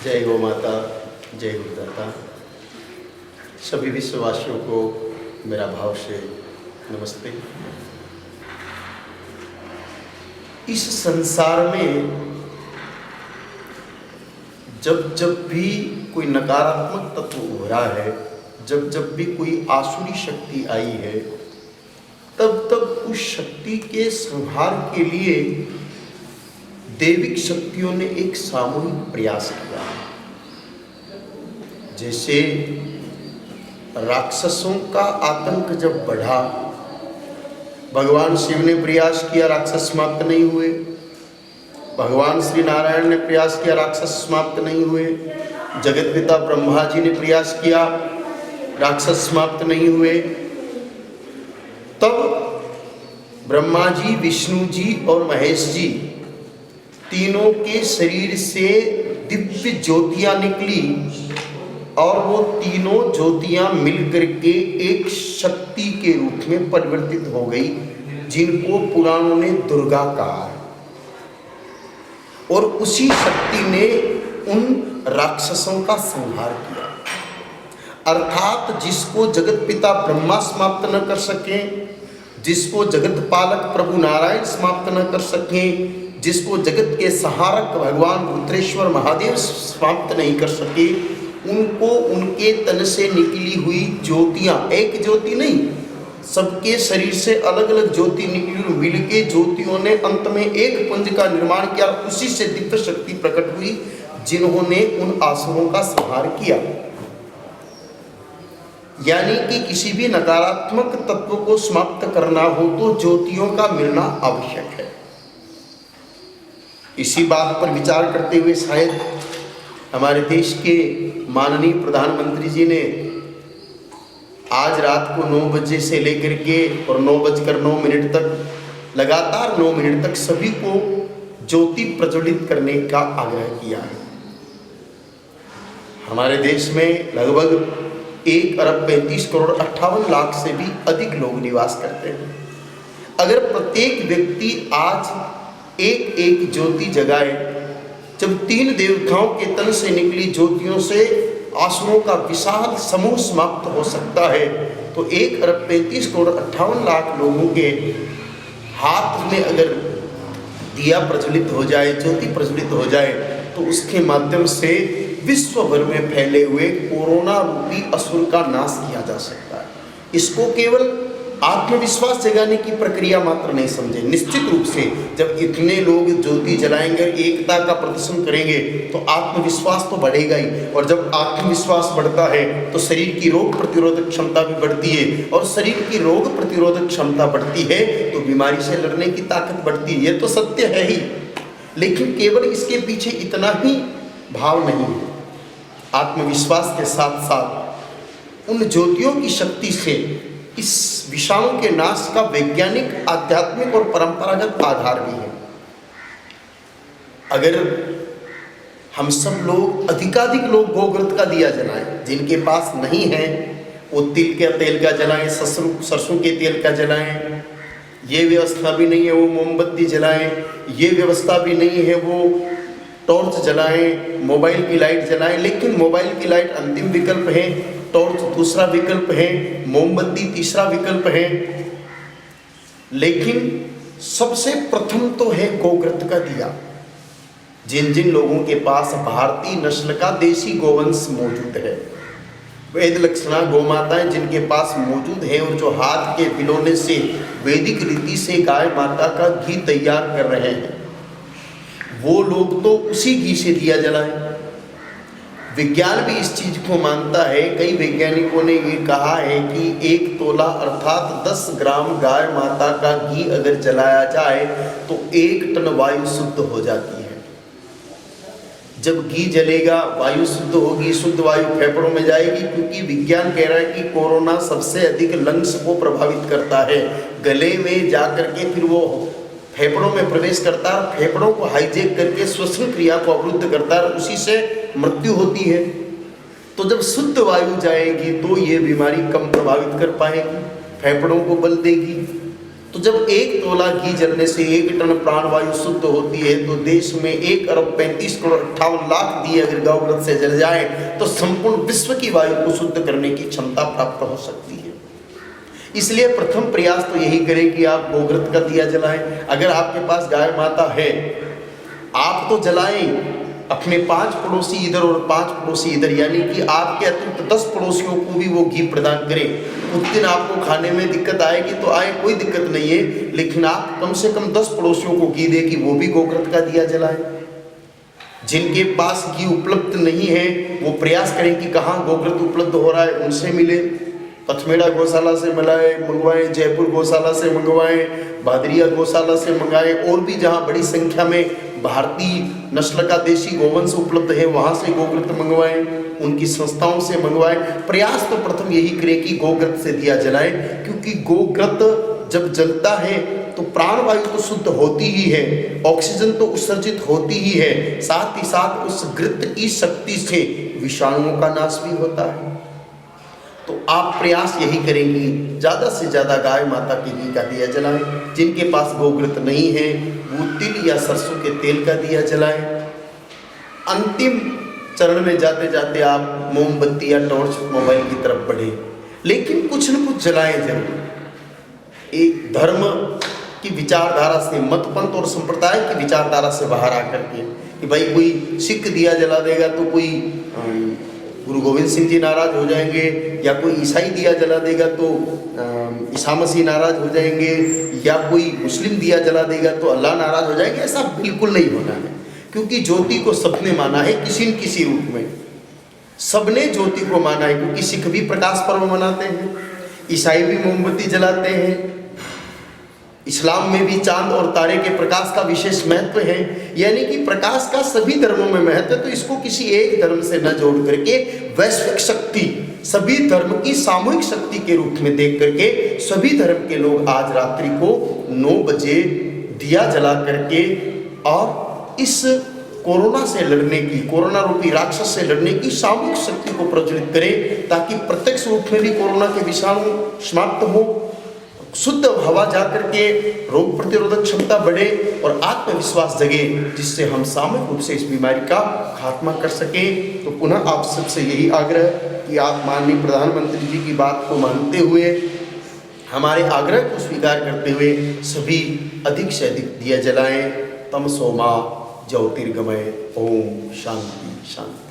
जय गौ माता, जय गुरुदाता। सभी विश्ववासियों को मेरा भाव से नमस्ते। इस संसार में जब जब भी कोई नकारात्मक तत्व हो रहा है, जब जब भी कोई आसुरी शक्ति आई है, तब तब उस शक्ति के संहार के लिए दैविक शक्तियों ने एक सामूहिक प्रयास किया। जैसे राक्षसों का आतंक जब बढ़ा, भगवान शिव ने प्रयास किया, राक्षस समाप्त नहीं हुए। भगवान श्री नारायण ने प्रयास किया, राक्षस समाप्त नहीं हुए। जगत पिता ब्रह्मा जी ने प्रयास किया, राक्षस समाप्त नहीं हुए। तब ब्रह्मा जी, विष्णु जी और महेश जी तीनों के शरीर से दिव्य ज्योतियां निकली और वो तीनों ज्योतियां मिलकर के एक शक्ति के रूप में परिवर्तित हो गई, जिनको पुराणों ने दुर्गा कहा। और उसी शक्ति ने उन राक्षसों का संहार किया। अर्थात जिसको जगत पिता ब्रह्मा समाप्त न कर सके, जिसको जगत पालक प्रभु नारायण समाप्त न कर सके, जिसको जगत के सहारक भगवान रुद्रेश्वर महादेव समाप्त नहीं कर सके, उनको उनके तन से निकली हुई ज्योतियां, एक ज्योति नहीं, सबके शरीर से अलग अलग ज्योति निकली, मिलके ज्योतियों ने अंत में एक पुंज का निर्माण किया। उसी से दिव्य शक्ति प्रकट हुई, जिन्होंने उन आसुरों का संहार किया। यानी कि किसी भी नकारात्मक तत्व को समाप्त करना हो तो ज्योतियों का मिलना आवश्यक है। इसी बात पर विचार करते हुए शायद हमारे देश के माननीय प्रधानमंत्री जी ने आज रात को 9 बजे से लेकर के और 9:09 तक लगातार 9 मिनट तक सभी को ज्योति प्रज्वलित करने का आग्रह किया है। हमारे देश में लगभग 1,35,58,00,000 से भी अधिक लोग निवास करते हैं। अगर प्रत्येक व्यक्ति आज एक एक ज्योति जगाए, जब 3 देवताओं के तन से निकली ज्योतियों से आसुरों का विशाल समूह समाप्त हो सकता है, तो 1,35,58,00,000 लोगों के हाथ में अगर दिया प्रज्वलित हो जाए, ज्योति प्रज्वलित हो जाए, तो उसके माध्यम से विश्व भर में फैले हुए कोरोना रूपी असुर का नाश किया जा सकता है। इसको केवल आत्मविश्वास जगाने की प्रक्रिया मात्र नहीं समझे। निश्चित रूप से जब इतने लोग ज्योति जलाएंगे, एकता का प्रदर्शन करेंगे, तो आत्मविश्वास तो बढ़ेगा ही। और जब आत्मविश्वास बढ़ता है तो शरीर की रोग प्रतिरोधक क्षमता भी बढ़ती है, और शरीर की रोग प्रतिरोधक क्षमता बढ़ती है तो बीमारी से लड़ने की ताकत बढ़ती है। ये तो सत्य है ही, लेकिन केवल इसके पीछे इतना ही भाव नहीं है। आत्मविश्वास के साथ साथ उन ज्योतियों की शक्ति से इस विषाणु के नाश का वैज्ञानिक, आध्यात्मिक और परंपरागत आधार भी है। अगर हम सब लोग, अधिकाधिक लोग गोघृत का दिया जलाएं, जिनके पास नहीं है वो तिल के तेल का जलाएं, सरसों के तेल का जलाएं, ये व्यवस्था भी नहीं है वो मोमबत्ती जलाएं, ये व्यवस्था भी नहीं है वो टॉर्च जलाएं, मोबाइल की लाइट जलाएं। लेकिन मोबाइल की लाइट अंतिम विकल्प है, टॉर्च दूसरा विकल्प है, मोमबत्ती तीसरा विकल्प है। लेकिन सबसे प्रथम तो है गोघृत का दिया। जिन जिन लोगों के पास भारतीय नस्ल का देसी गोवंश मौजूद है, वेद लक्षणा गोमाताएं जिनके पास मौजूद है, और जो हाथ के पिलोने से वैदिक रीति से गाय माता का घी तैयार कर रहे हैं, वो लोग तो उसी घी से दिया जलाएं। विज्ञान भी इस चीज को मानता है। कई वैज्ञानिकों ने ये कहा है कि 1 तोला अर्थात 10 ग्राम गाय माता का घी अगर जलाया जाए तो 1 टन वायु शुद्ध हो जाती है। जब घी जलेगा, वायु शुद्ध होगी, शुद्ध वायु फेफड़ों में जाएगी, क्योंकि विज्ञान कह रहा है कि कोरोना सबसे अधिक लंग्स को प्रभावित करता है। गले में जाकर के फिर वो फेफड़ों में प्रवेश करता है, फेफड़ों को हाईजैक करके श्वसन क्रिया को अवरुद्ध करता है, उसी से मृत्यु होती है। तो जब शुद्ध वायु जाएगी तो ये बीमारी कम प्रभावित कर पाएगी, फेफड़ों को बल देगी। तो जब 1 तोला घी जलने से 1 टन प्राणवायु शुद्ध होती है, तो देश में 1,35,58,00,000 दिए अगर गौग्रत से जल जाए तो संपूर्ण विश्व की वायु को शुद्ध करने की क्षमता प्राप्त हो सकती है। इसलिए प्रथम प्रयास तो यही करें कि आप गोग्रत का दिया जलाएं। अगर आपके पास गाय माता है, आप तो जलाएं, अपने 5 पड़ोसी इधर और 5 पड़ोसी इधर, यानी कि आपके अतिरिक्त 10 पड़ोसियों को भी वो घी प्रदान करें। उस दिन आपको खाने में दिक्कत आएगी तो आए, कोई दिक्कत नहीं है, लेकिन आप कम से कम 10 पड़ोसियों को घी दे कि वो भी गोग्रत का दिया जलाएं। जिनके पास घी उपलब्ध नहीं है वो प्रयास करें कि कहाँ गोग्रत उपलब्ध हो रहा है, उनसे मिले। पथमेड़ा गौशाला से मंगवाएं, जयपुर गौशाला से मंगवाएं, भादरिया गौशाला से मंगाएं, और भी जहाँ बड़ी संख्या में भारतीय नस्ल का देशी गोवंश उपलब्ध है वहाँ से गोग्रत मंगवाएं, उनकी संस्थाओं से मंगवाएं। प्रयास तो प्रथम यही करें कि गोग्रत से दिया जलाएं, क्योंकि गोग्रत जब जलता है तो प्राणवायु तो शुद्ध होती ही है, ऑक्सीजन तो उत्सर्जित होती ही है, साथ ही साथ उस घृत की शक्ति से विषाणुओं का नाश भी होता है। तो आप प्रयास यही करेंगी ज़्यादा से ज़्यादा गाय माता के घी का दिया जलाएं। जिनके पास गोग्रत नहीं है वो तिल या सरसों के तेल का दिया जलाएं। अंतिम चरण में जाते जाते आप मोमबत्ती या टॉर्च मोबाइल की तरफ बढ़े, लेकिन कुछ न कुछ जलाएं जरूर। एक धर्म की विचारधारा से, मतपंथ और संप्रदाय की विचारधारा से बाहर आकर के कि भाई कोई सिख दिया जला देगा तो कोई गुरु गोविंद सिंह जी नाराज हो जाएंगे, या कोई ईसाई दिया जला देगा तो ईसा मसीह नाराज हो जाएंगे, या कोई मुस्लिम दिया जला देगा तो अल्लाह नाराज हो जाएंगे। ऐसा बिल्कुल नहीं होना है, क्योंकि ज्योति को सबने माना है किसी न किसी रूप में। सबने ज्योति को माना है, क्योंकि सिख भी प्रकाश पर्व मनाते हैं, ईसाई भी मोमबत्ती जलाते हैं, इस्लाम में भी चांद और तारे के प्रकाश का विशेष महत्व है। यानी कि प्रकाश का सभी धर्मों में महत्व है। तो इसको किसी एक धर्म से न जोड़ करके वैश्विक शक्ति, सभी धर्म की सामूहिक शक्ति के रूप में देख करके सभी धर्म के लोग आज रात्रि को 9 बजे दिया जला करके और इस कोरोना से लड़ने की, कोरोना रूपी राक्षस से लड़ने की सामूहिक शक्ति को प्रज्वलित करें, ताकि प्रत्यक्ष रूप में भी कोरोना के विषाणु समाप्त हो, शुद्ध हवा जाकर के रोग प्रतिरोधक क्षमता बढ़े और आत्मविश्वास जगे, जिससे हम सामूहिक रूप से इस बीमारी का खात्मा कर सकें। तो पुनः आप सबसे यही आग्रह कि आप माननीय प्रधानमंत्री जी की बात को मानते हुए, हमारे आग्रह को स्वीकार करते हुए सभी अधिक से अधिक दिया जलाएं। तमसो मा ज्योतिर्गमय। ओम शांति शांति।